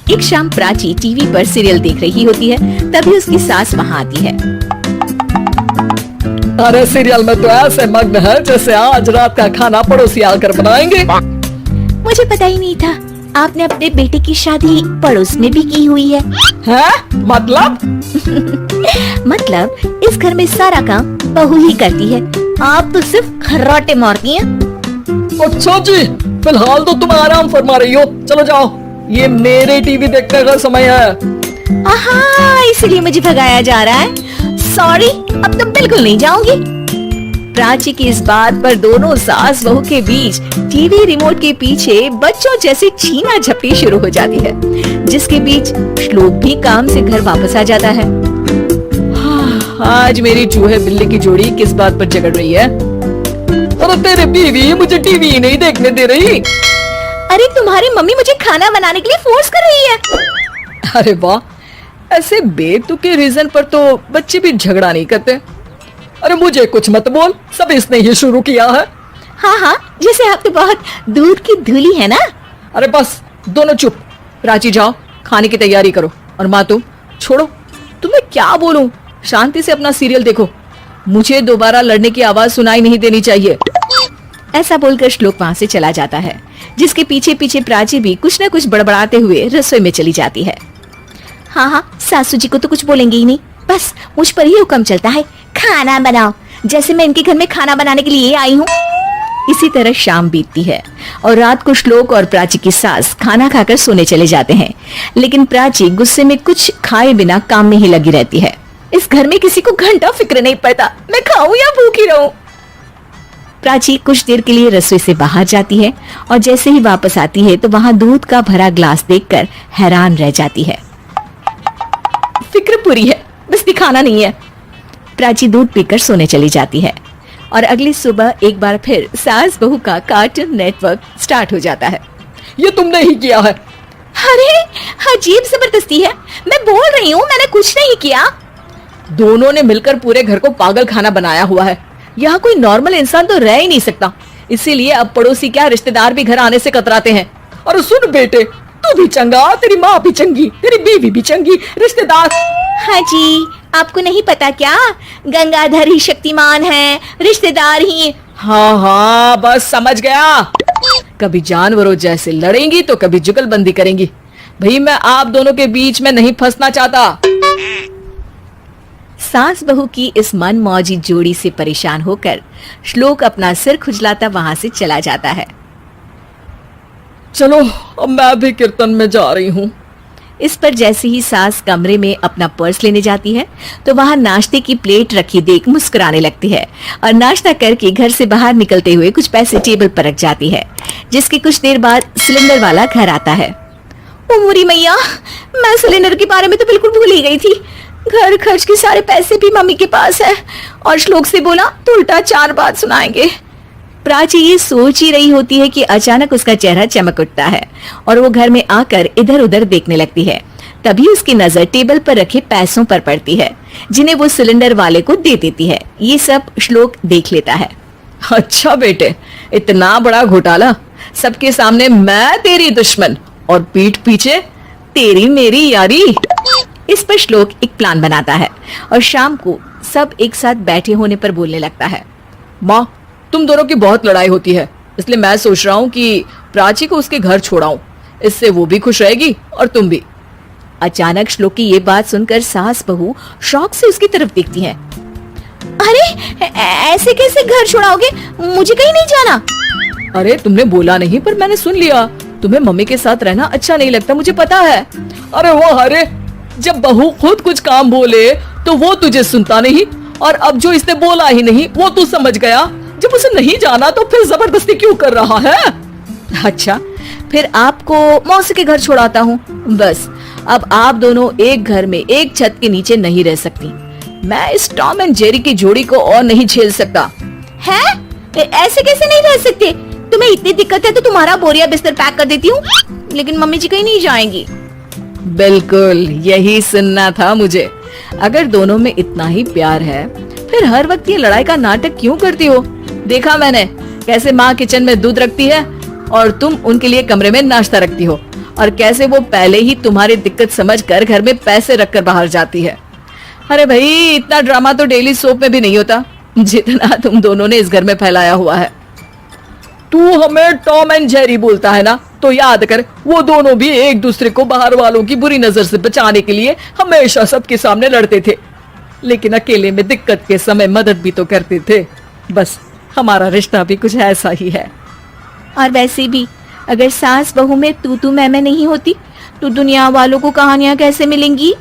एक शाम प्राची टीवी पर सीरियल देख रही होती है, तभी उसकी सास वहाँ आती है। अरे सीरियल में तो ऐसे मग्न है जैसे आज रात का खाना पड़ोसी आकर बनाएंगे। मुझे पता ही नहीं था आपने अपने बेटे की शादी पड़ोस में भी की हुई है। मतलब? मतलब इस घर में सारा काम बहू ही करती है, आप तो सिर्फ खर्राटे मारती हैं। अच्छा जी, फिलहाल तो तुम आराम फरमा रही हो, चलो जाओ, ये मेरे टीवी देखने का समय है। आहा, इसीलिए मुझे भगाया जा रहा है। सॉरी, अब तो बिल्कुल नहीं जाऊंगी। प्राची की इस बात पर दोनों सास बहू के बीच टीवी रिमोट के पीछे बच्चों जैसी छीना झपटी शुरू हो जाती है, जिसके बीच श्लोक भी काम से घर वापस आ जाता है। आज मेरी चूहे बिल्ली की जोड़ी किस बात पर झगड़ रही है? अरे तेरे बीवी मुझे टीवी ही नहीं देखने दे रही। अरे तुम्हारी मम्मी मुझे खाना बनाने के लिए फोर्स कर रही है। अरे वाह, ऐसे बेतुके रीजन पर तो बच्चे भी झगड़ा नहीं करते। अरे मुझे कुछ मत बोल, सब इसने ही शुरू किया है। हाँ हाँ, जैसे आप तो बहुत दूध की धूली है ना। अरे बस दोनों चुप। प्राची जाओ, खाने की तैयारी करो। और माँ तुम छोड़ो, तुम्हें क्या बोलूं, शांति से अपना सीरियल देखो, मुझे दोबारा लड़ने की आवाज सुनाई नहीं देनी चाहिए। ऐसा बोलकर श्लोक वहाँ से चला जाता है, जिसके पीछे पीछे प्राची भी कुछ न कुछ बड़बड़ाते हुए रसोई में चली जाती है। हाँ हाँ, सासू जी को तो कुछ बोलेंगे ही नहीं, बस मुझ पर ही हुक्म चलता है, खाना बनाओ, जैसे मैं इनके घर में खाना बनाने के लिए आई हूँ। इसी तरह शाम बीतती है और रात को श्लोक और प्राची की सास खाना खाकर सोने चले जाते हैं, लेकिन प्राची गुस्से में कुछ खाए बिना काम में ही लगी रहती है। इस घर में किसी को घंटा फिक्र नहीं पड़ता, मैं खाऊं या भूखी रहूं। प्राची कुछ देर के लिए रसोई से बाहर जाती है और जैसे ही वापस आती है तो वहाँ दूध का भरा ग्लास देखकर हैरान रह जाती है। फिक्र पूरी है, बस दिखाना नहीं है। प्राची दूध पीकर सोने चली जाती है और अगली सुबह एक बार फिर सास बहू का कार्टून नेटवर्क स्टार्ट हो जाता है। ये तुमने ही किया है। अरे अजीब जबरदस्ती है, मैं बोल रही हूँ मैंने कुछ नहीं किया। दोनों ने मिलकर पूरे घर को पागल खाना बनाया हुआ है। यहाँ कोई नॉर्मल इंसान तो रह ही नहीं सकता, इसीलिए अब पड़ोसी क्या रिश्तेदार भी घर आने से कतराते हैं। और सुन बेटे, तू भी चंगा, तेरी माँ भी चंगी, तेरी बीवी भी चंगी, रिश्तेदार। हाँ जी, आपको नहीं पता क्या, गंगाधर ही शक्तिमान है, रिश्तेदार ही। हाँ हाँ, बस समझ गया। कभी जानवरों जैसे लड़ेंगी तो कभी जुगलबंदी करेंगी। भाई मैं आप दोनों के बीच में नहीं फंसना चाहता। सास बहू की इस मन मौजी जोड़ी से परेशान होकर श्लोक अपना सिर खुजलाता वहां से चला जाता है। चलो अब मैं भी कीर्तन में जा रही हूँ। इस पर जैसे ही सास कमरे में अपना पर्स लेने जाती है तो वहां नाश्ते की प्लेट रखी देख मुस्कुराने लगती है और नाश्ता करके घर से बाहर निकलते हुए कुछ पैसे टेबल पर रख जाती है, जिसके कुछ देर बाद सिलेंडर वाला घर आता है। ओ मोरी मैया, मैं सिलेंडर के बारे में तो बिल्कुल भूल ही गई थी। घर खर्च के सारे पैसे भी मम्मी के पास है और श्लोक से बोला तो उल्टा 4 बात सुनाएंगे। प्राची ये सोच ही रही होती है कि अचानक उसका चेहरा चमक उठता है और वो घर में आकर इधर उधर देखने लगती है। तभी उसकी नजर टेबल पर रखे पैसों पर पड़ती है, जिन्हें वो सिलेंडर वाले को दे देती है। ये सब श्लोक देख लेता है। अच्छा बेटे, इतना बड़ा घोटाला, सबके सामने मैं तेरी दुश्मन और पीठ पीछे तेरी मेरी यारी। इस पर श्लोक एक प्लान बनाता है और शाम को सब एक साथ बैठे होने पर बोलने लगता है। माँ, तुम दोनों की बहुत लड़ाई होती है, इसलिए मैं सोच रहा हूँ कि प्राची को उसके घर छोड़ाऊं, इससे वो भी खुश रहेगी और तुम भी। अचानक श्लोक की ये बात सुनकर सास बहू शौक से उसकी तरफ देखती हैं। अरे ऐसे कैसे घर छोड़ाओगे, मुझे कहीं नहीं जाना। अरे तुमने बोला नहीं पर मैंने सुन लिया, तुम्हें मम्मी के साथ रहना अच्छा नहीं लगता, मुझे पता है। अरे वो अरे, जब बहू खुद कुछ काम बोले तो वो तुझे सुनता नहीं, और अब जो इसने बोला ही नहीं वो तू समझ गया। जब उसे नहीं जाना तो फिर जबरदस्ती क्यों कर रहा है? अच्छा, फिर आपको मौसी के घर छोड़ाता हूँ। बस अब आप दोनों एक घर में एक छत के नीचे नहीं रह सकती। मैं इस टॉम एंड जेरी की जोड़ी को और नहीं झेल सकता। है? ऐसे कैसे नहीं रह सकते? तुम्हें इतनी दिक्कत है तो तुम्हारा बोरिया बिस्तर पैक कर देती हूँ, लेकिन मम्मी जी कहीं नहीं जाएंगी। बिल्कुल यही सुनना था मुझे। अगर दोनों में इतना ही प्यार है फिर हर वक्त ये लड़ाई का नाटक क्यों करती हो? देखा मैंने कैसे माँ किचन में दूध रखती है और तुम उनके लिए कमरे में नाश्ता रखती हो, और कैसे वो पहले ही तुम्हारी दिक्कत समझकर घर में पैसे रखकर बाहर जाती है। अरे भाई, इतना ड्रामा तो डेली सोप में भी नहीं होता जितना तुम दोनों ने इस घर में फैलाया हुआ है। तू हमें टॉम एंड जेरी बोलता है ना, तो याद कर वो दोनों भी एक दूसरे को बाहर वालों की बुरी नजर से बचाने के लिए हमेशा सबके सामने लड़ते थे, लेकिन अकेले में दिक्कत के समय मदद भी तो करते थे। बस हमारा रिश्ता भी कुछ ऐसा ही है। और वैसे भी अगर सास बहू में तू मैं नहीं होती तो दुनिया वालों को कहानियां कैसे मिलेंगी?